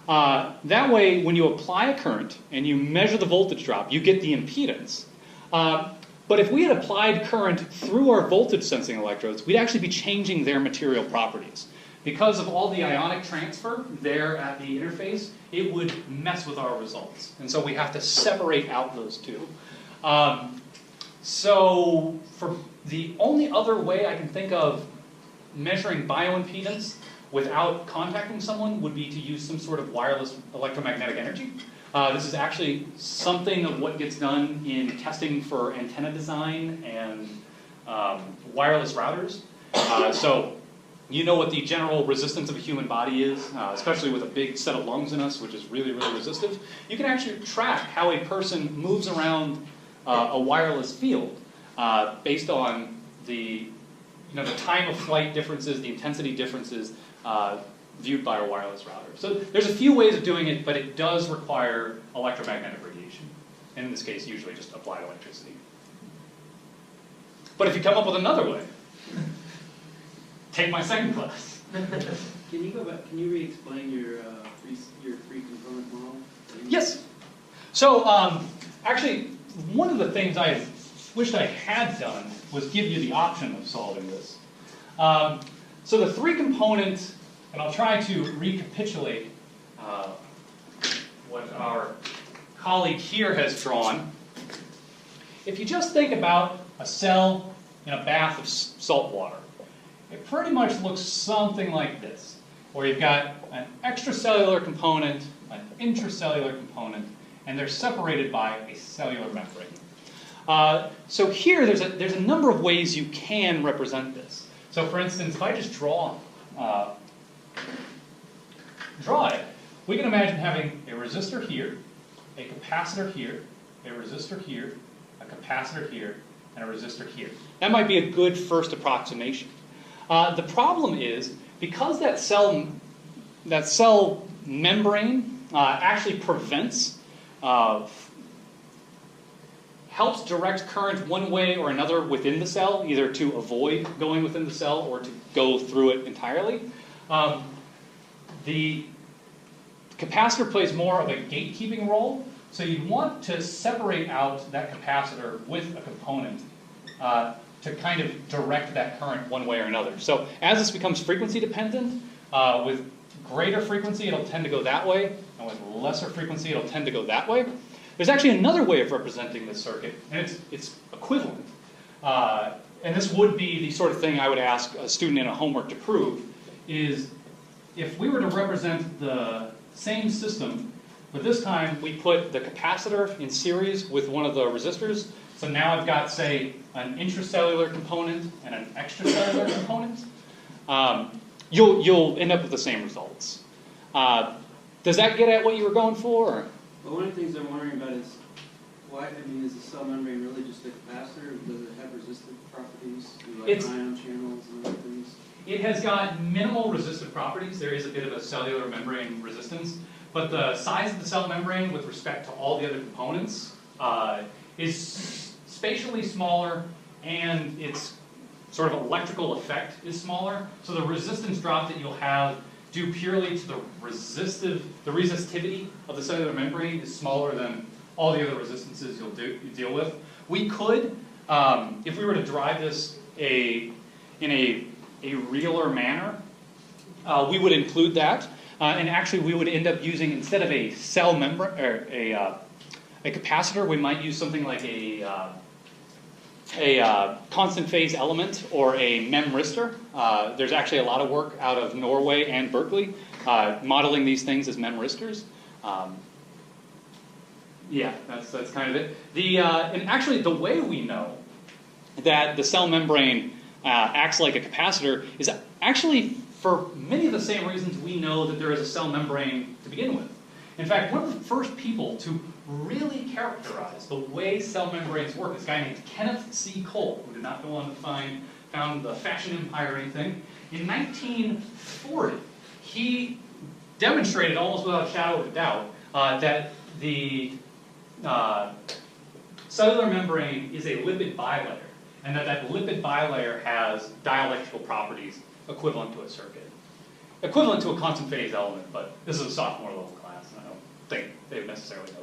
That way, when you apply a current and you measure the voltage drop, you get the impedance. But if we had applied current through our voltage sensing electrodes, we'd actually be changing their material properties. Because of all the ionic transfer there at the interface, it would mess with our results. And so we have to separate out those 2. So for the only other way I can think of measuring bioimpedance without contacting someone would be to use some sort of wireless electromagnetic energy. This is actually something of what gets done in testing for antenna design and wireless routers. So you know what the general resistance of a human body is, especially with a big set of lungs in us, which is really, really resistive. You can actually track how a person moves around a wireless field based on the time of flight differences, the intensity differences viewed by a wireless router. So there's a few ways of doing it, but it does require electromagnetic radiation. And in this case, usually just applied electricity. But if you come up with another way, take my second class. Can you go back? Can you re-explain your three-component model? Yes. So actually, one of the things I wished I had done was give you the option of solving this. So the 3-component, and I'll try to recapitulate what our colleague here has drawn. If you just think about a cell in a bath of salt water, it pretty much looks something like this, where you've got an extracellular component, an intracellular component, and they're separated by a cellular membrane. So here, there's a number of ways you can represent this. So for instance, if I just draw it, we can imagine having a resistor here, a capacitor here, a resistor here, a capacitor here, and a resistor here. That might be a good first approximation. The problem is, because that cell membrane actually prevents, helps direct current one way or another within the cell, either to avoid going within the cell or to go through it entirely. The capacitor plays more of a gatekeeping role, so you'd want to separate out that capacitor with a component to kind of direct that current one way or another. So as this becomes frequency dependent, with greater frequency it'll tend to go that way, and with lesser frequency it'll tend to go that way. There's actually another way of representing this circuit, and it's equivalent. And this would be the sort of thing I would ask a student in a homework to prove, is if we were to represent the same system, but this time we put the capacitor in series with one of the resistors. So now I've got, say, an intracellular component and an extracellular component. You'll end up with the same results. Does that get at what you were going for? Or? Well, one of the things I'm wondering about is why, is the cell membrane really just a capacitor? Does it have resistive properties, like ion channels and other things? It has got minimal resistive properties. There is a bit of a cellular membrane resistance, but the size of the cell membrane with respect to all the other components is spatially smaller, and its sort of electrical effect is smaller. So the resistance drop that you'll have due purely to the resistivity of the cellular membrane is smaller than all the other resistances you deal with. We could, if we were to drive this in a realer manner, we would include that, and actually we would end up using, instead of a cell membrane or a capacitor, we might use something like a constant phase element or a memristor. There's actually a lot of work out of Norway and Berkeley modeling these things as memristors. Yeah, that's kind of it. And actually, the way we know that the cell membrane acts like a capacitor is actually for many of the same reasons we know that there is a cell membrane to begin with. In fact, one of the first people to really characterize the way cell membranes work is a guy named Kenneth C. Cole, who did not go on to found the fashion empire or anything. In 1940, he demonstrated almost without a shadow of a doubt that the cellular membrane is a lipid bilayer, and that lipid bilayer has dielectrical properties equivalent to a circuit. Equivalent to a constant phase element, but this is a sophomore level class, and I don't think they would necessarily know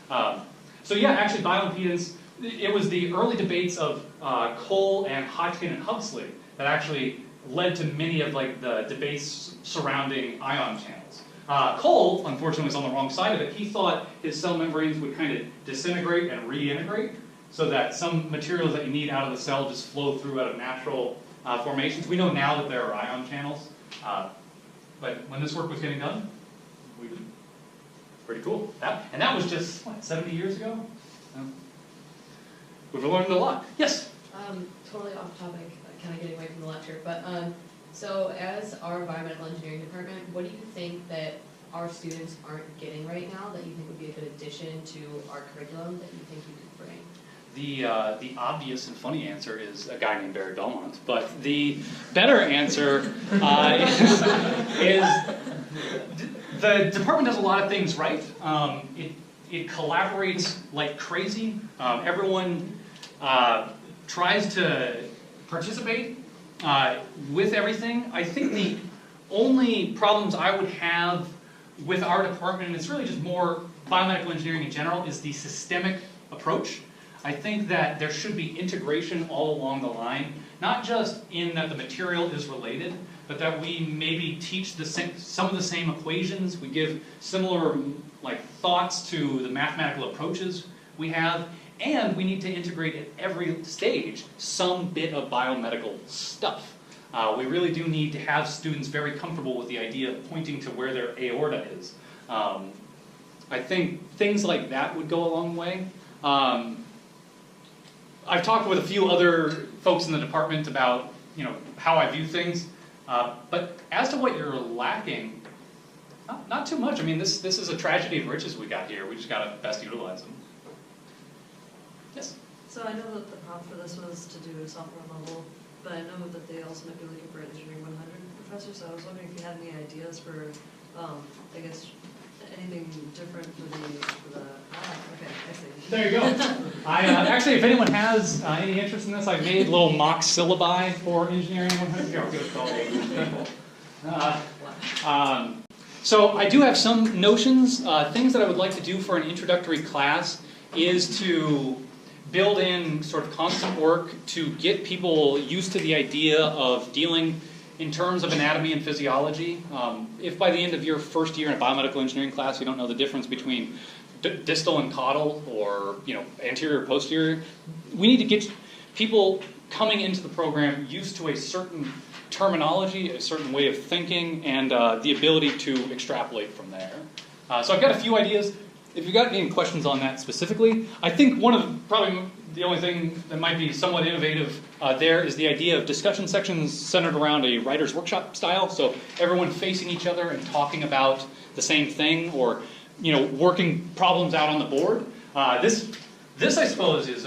that. So yeah, actually bioimpedance, it was the early debates of Cole and Hodgkin and Huxley that actually led to many of the debates surrounding ion channels. Cole, unfortunately, was on the wrong side of it. He thought his cell membranes would kind of disintegrate and reintegrate, so that some materials that you need out of the cell just flow through out of natural formations. We know now that there are ion channels, but when this work was getting done, we did. Pretty cool. And that was just, what, 70 years ago? We've learned a lot. Yes? Totally off topic, kind of getting away from the lecture, but so as our biomedical engineering department, what do you think that our students aren't getting right now that you think would be a good addition to our curriculum that you think you could bring? The obvious and funny answer is a guy named Barry Belmont, but the better answer is the department does a lot of things right. It collaborates like crazy. Everyone tries to participate with everything. I think the only problems I would have with our department, and it's really just more biomedical engineering in general, is the systemic approach. I think that there should be integration all along the line, not just in that the material is related, but that we maybe teach some of the same equations, we give similar thoughts to the mathematical approaches we have, and we need to integrate at every stage some bit of biomedical stuff. We really do need to have students very comfortable with the idea of pointing to where their aorta is. I think things like that would go a long way. I've talked with a few other folks in the department about how I view things, but as to what you're lacking, not too much. I mean, this is a tragedy of riches we got here. We just got to best utilize them. Yes? So I know that the prompt for this was to do a sophomore level, but I know that they also might be looking for an engineering 100 professor, so I was wondering if you had any ideas for, I guess, anything different for the okay, I see. There you go. Actually, if anyone has any interest in this, I've made little mock syllabi for engineering 100. Here, I'll give it to all the people. So I do have some notions. Things that I would like to do for an introductory class is to build in sort of constant work to get people used to the idea of dealing in terms of anatomy and physiology. If by the end of your first year in a biomedical engineering class you don't know the difference between distal and caudal, or anterior or posterior, we need to get people coming into the program used to a certain terminology, a certain way of thinking, and the ability to extrapolate from there. So I've got a few ideas. If you've got any questions on that specifically, I think probably the only thing that might be somewhat innovative there is the idea of discussion sections centered around a writer's workshop style. So everyone facing each other and talking about the same thing, or working problems out on the board. This I suppose is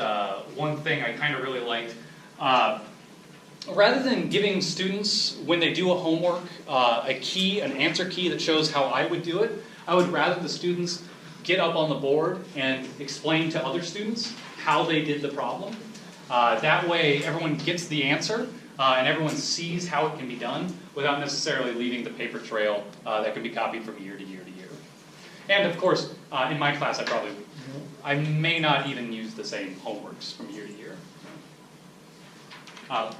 one thing I kind of really liked. Rather than giving students, when they do a homework, an answer key that shows how I would do it, I would rather the students get up on the board and explain to other students how they did the problem. That way everyone gets the answer and everyone sees how it can be done without necessarily leaving the paper trail that can be copied from year to year to year. And of course, in my class I may not even use the same homeworks from year to year. Yeah.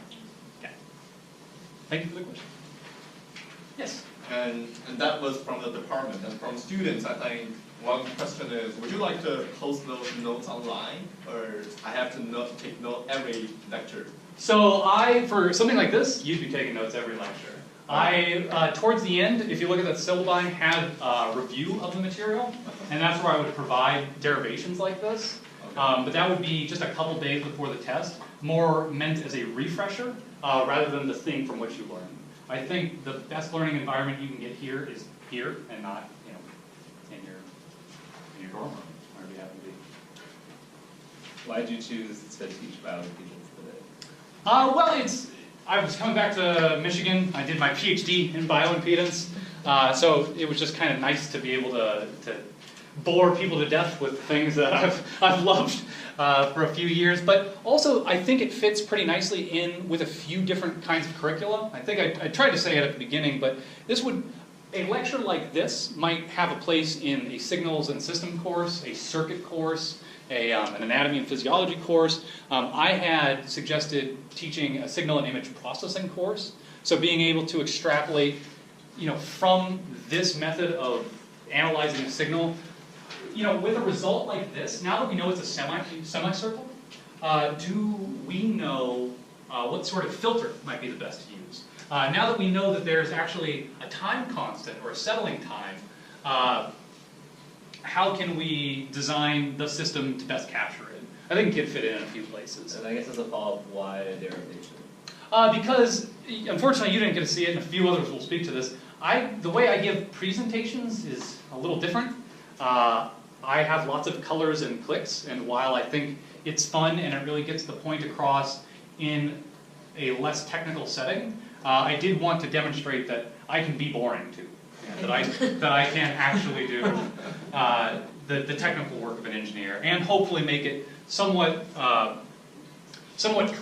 Thank you for the question. Yes? And that was from the department. And from students, I think one question is, would you like to post those notes online, or I have to take note every lecture? So for something like this, you'd be taking notes every lecture. Towards the end, if you look at that syllabi, have a review of the material, and that's where I would provide derivations like this. But that would be just a couple days before the test, more meant as a refresher rather than the thing from which you learn. I think the best learning environment you can get here is here and not, in your dorm room, wherever you happen to be. Why did you choose to teach bioimpedance today? Well, I was coming back to Michigan. I did my PhD in bioimpedance, so it was just kind of nice to be able to bore people to death with things that I've loved for a few years. But also, I think it fits pretty nicely in with a few different kinds of curricula. I think I tried to say it at the beginning, but a lecture like this might have a place in a signals and system course, a circuit course, an anatomy and physiology course. I had suggested teaching a signal and image processing course. So being able to extrapolate, from this method of analyzing a signal, with a result like this, now that we know it's a semicircle, do we know what sort of filter might be the best to use? Now that we know that there's actually a time constant or a settling time, how can we design the system to best capture it? I think it can fit in a few places. And I guess as a follow-up, why a derivation? Because, unfortunately, you didn't get to see it, and a few others will speak to this. The way I give presentations is a little different. I have lots of colors and clicks, and while I think it's fun and it really gets the point across in a less technical setting, I did want to demonstrate that I can be boring too. That I can actually do the technical work of an engineer, and hopefully make it somewhat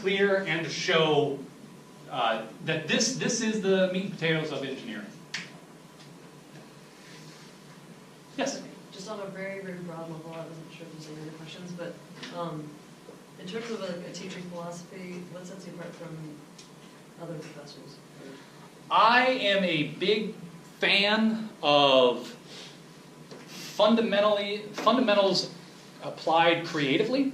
clear and to show that this is the meat and potatoes of engineering. Yes? Just on a very, very broad level, I wasn't sure if there's any other questions, but in terms of a teaching philosophy, what sets you apart from other professors? I am a big fan of fundamentals applied creatively.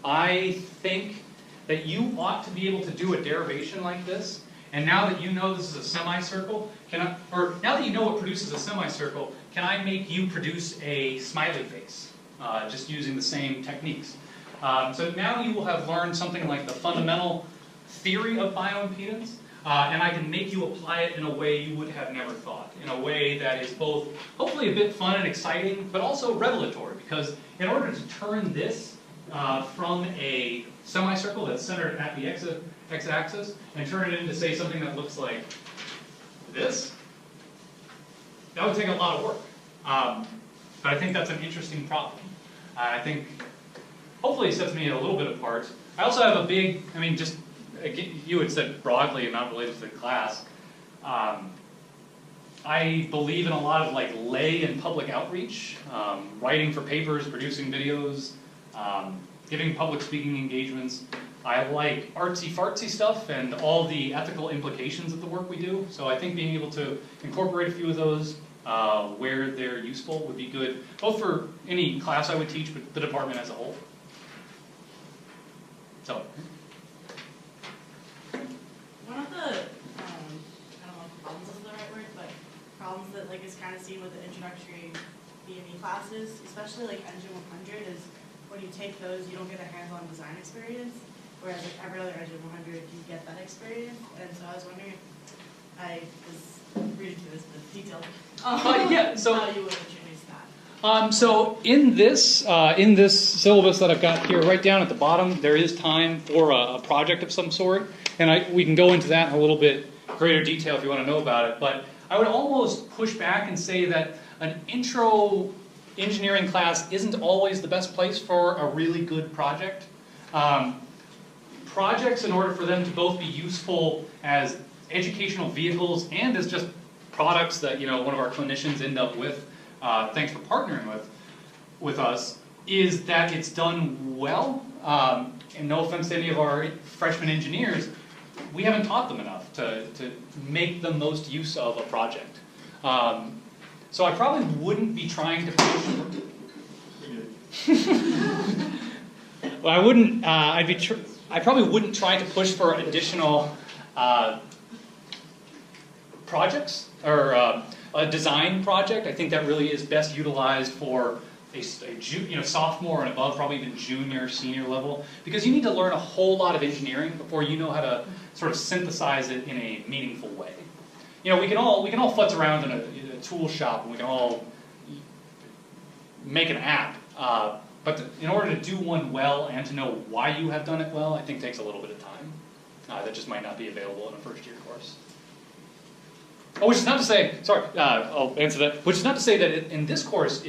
I think that you ought to be able to do a derivation like this, and now that you know this is a semicircle, now that you know what produces a semicircle, can I make you produce a smiley face, just using the same techniques? So now you will have learned something like the fundamental theory of bioimpedance, and I can make you apply it in a way you would have never thought, in a way that is both hopefully a bit fun and exciting, but also revelatory, because in order to turn this from a semicircle that's centered at the x-axis and turn it into, say, something that looks like this, that would take a lot of work. But I think that's an interesting problem. I think hopefully it sets me a little bit apart. I also have a big, just you had said broadly and not related to the class, I believe in a lot of lay and public outreach, writing for papers, producing videos, giving public speaking engagements. I like artsy-fartsy stuff and all the ethical implications of the work we do. So I think being able to incorporate a few of those where they're useful would be good, both for any class I would teach, but the department as a whole. So. One of the, I don't know if problems is the right word, but problems that is kind of seen with the introductory BME classes, especially Engine 100, is when you take those, you don't get a hands-on design experience, whereas every other Engine 100, you get that experience. And so I was wondering, I was reading through this with detail, yeah, so how you would introduce that. So in this syllabus that I've got here, right down at the bottom, there is time for a project of some sort, and we can go into that in a little bit greater detail if you want to know about it. But I would almost push back and say that an intro engineering class isn't always the best place for a really good project. Projects, in order for them to both be useful as educational vehicles and as just products that one of our clinicians end up with, thanks for partnering with us, is that it's done well. And no offense to any of our freshman engineers, we haven't taught them enough to make the most use of a project. So I probably wouldn't be trying to push. Well, I wouldn't. I probably wouldn't try to push for additional projects, or a design project. I think that really is best utilized for a sophomore and above, probably even junior, senior level, because you need to learn a whole lot of engineering before you know how to sort of synthesize it in a meaningful way. We can all futz around in a tool shop and we can all make an app, but in order to do one well and to know why you have done it well, I think takes a little bit of time. That just might not be available in a first-year course. Oh, which is not to say, sorry, I'll answer that. Which is not to say that in this course,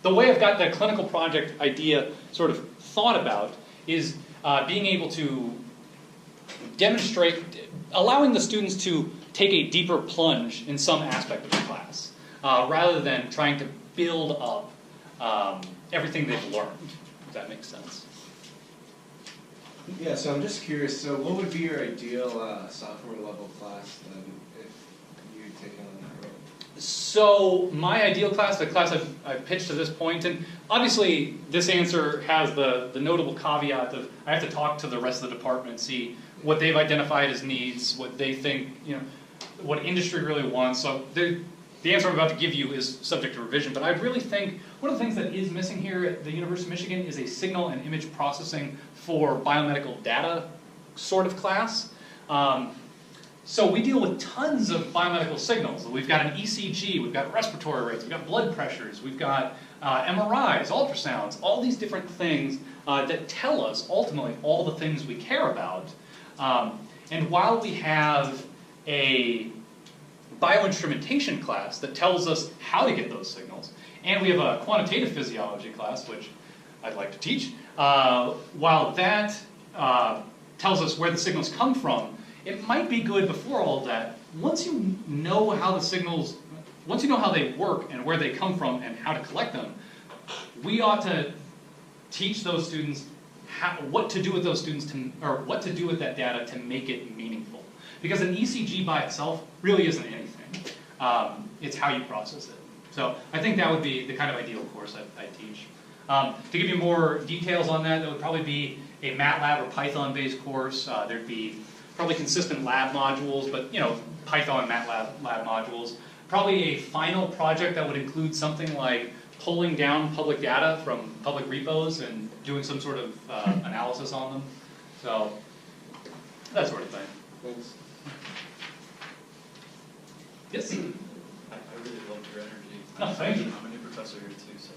the way I've got that clinical project idea sort of thought about is being able to demonstrate, allowing the students to take a deeper plunge in some aspect of the class, rather than trying to build up everything they've learned, if that makes sense. Yeah, so I'm just curious, so what would be your ideal sophomore level class then, if you'd taken on that role? So my ideal class, the class I've pitched to this point, and obviously this answer has the notable caveat of I have to talk to the rest of the department and see what they've identified as needs, what they think, what industry really wants. So the answer I'm about to give you is subject to revision, but I really think one of the things that is missing here at the University of Michigan is a signal and image processing for biomedical data sort of class. So we deal with tons of biomedical signals. We've got an ECG, we've got respiratory rates, we've got blood pressures, we've got MRIs, ultrasounds, all these different things that tell us ultimately all the things we care about. And while we have a bioinstrumentation class that tells us how to get those signals, and we have a quantitative physiology class, which I'd like to teach, while that tells us where the signals come from, it might be good before all that, once you know how the signals, once you know how they work and where they come from and how to collect them, we ought to teach those students what to do with those students, or what to do with that data to make it meaningful. Because an ECG by itself really isn't anything. It's how you process it. So I think that would be the kind of ideal course I teach. To give you more details on that, would probably be a MATLAB or Python-based course. There'd be probably consistent lab modules, but Python and MATLAB lab modules. Probably a final project that would include something like pulling down public data from public repos and doing some sort of analysis on them. So that sort of thing. Thanks. Yes? I really loved your energy. Oh, thank you. I'm a new professor here too, so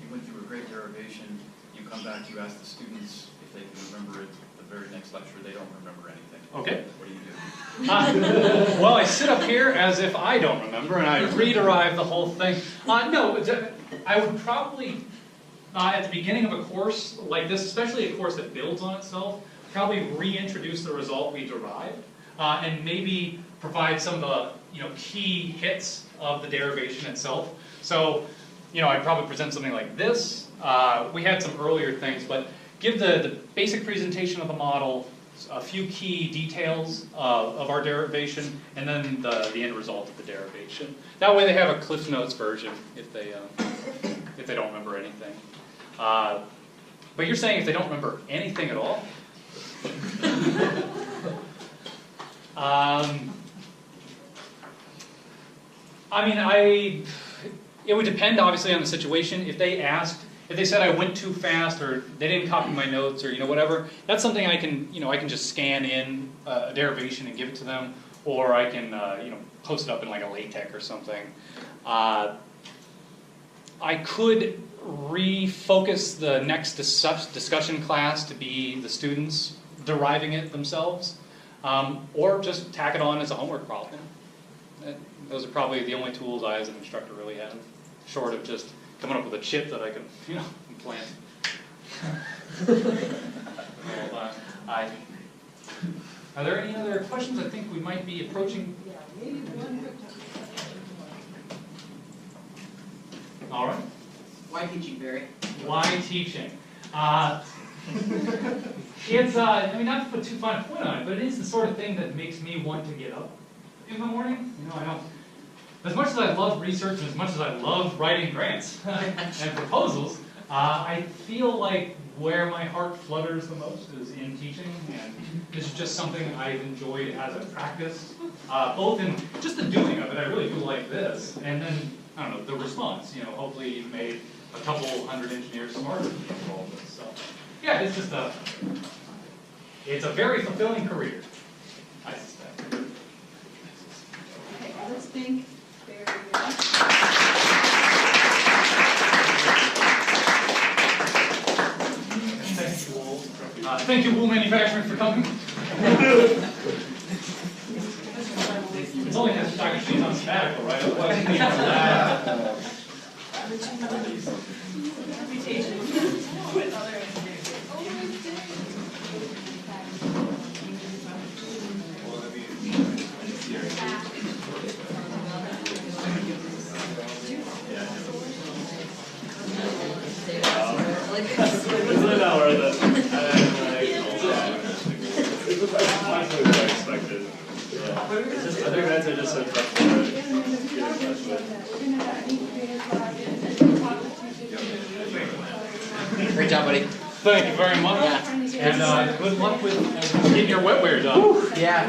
you went through a great derivation. You come back, you ask the students if they can remember it. The very next lecture, they don't remember anything. Okay. What do you do? Well, I sit up here as if I don't remember, and I re-derive the whole thing. No, I would probably, at the beginning of a course like this, especially a course that builds on itself, probably reintroduce the result we derived, and maybe provide some of the key hits of the derivation itself. So, I'd probably present something like this. We had some earlier things, but give the basic presentation of the model, a few key details of our derivation, and then the end result of the derivation. That way they have a Cliff Notes version if they don't remember anything. But you're saying if they don't remember anything at all? It would depend obviously on the situation. If they said I went too fast, or they didn't copy my notes, or whatever, that's something I can just scan in a derivation and give it to them, or I can post it up in like a LaTeX or something. I could refocus the next discussion class to be the students deriving it themselves, or just tack it on as a homework problem. Those are probably the only tools I as an instructor really have, short of just coming up with a chip that I can, implant. Are there any other questions? I think we might be approaching. Yeah, maybe one quick All right. Why teaching, Barry? Why teaching? It's, not to put too fine a point on it, but it is the sort of thing that makes me want to get up in the morning. I don't. As much as I love research and as much as I love writing grants and proposals, I feel like where my heart flutters the most is in teaching, and this is just something I've enjoyed as a practice both in just the doing of it, I really do like this, and then, I don't know, the response, you know, hopefully you've made a couple hundred engineers smarter to be involved in this, so. Yeah, it's just it's a very fulfilling career, I suspect. Okay, let's think very much. Thank you, Wool Manufacturing, for coming. It's only because Dr. She's on sabbatical, right? Otherwise, he'd be on that. Reputation with other engineers. It's really not worth it. I expected. Yeah. It's just, other guys are just so tough to get in touch with. Great job, buddy. Thank you very much. And good luck with getting your wetware done. Yeah.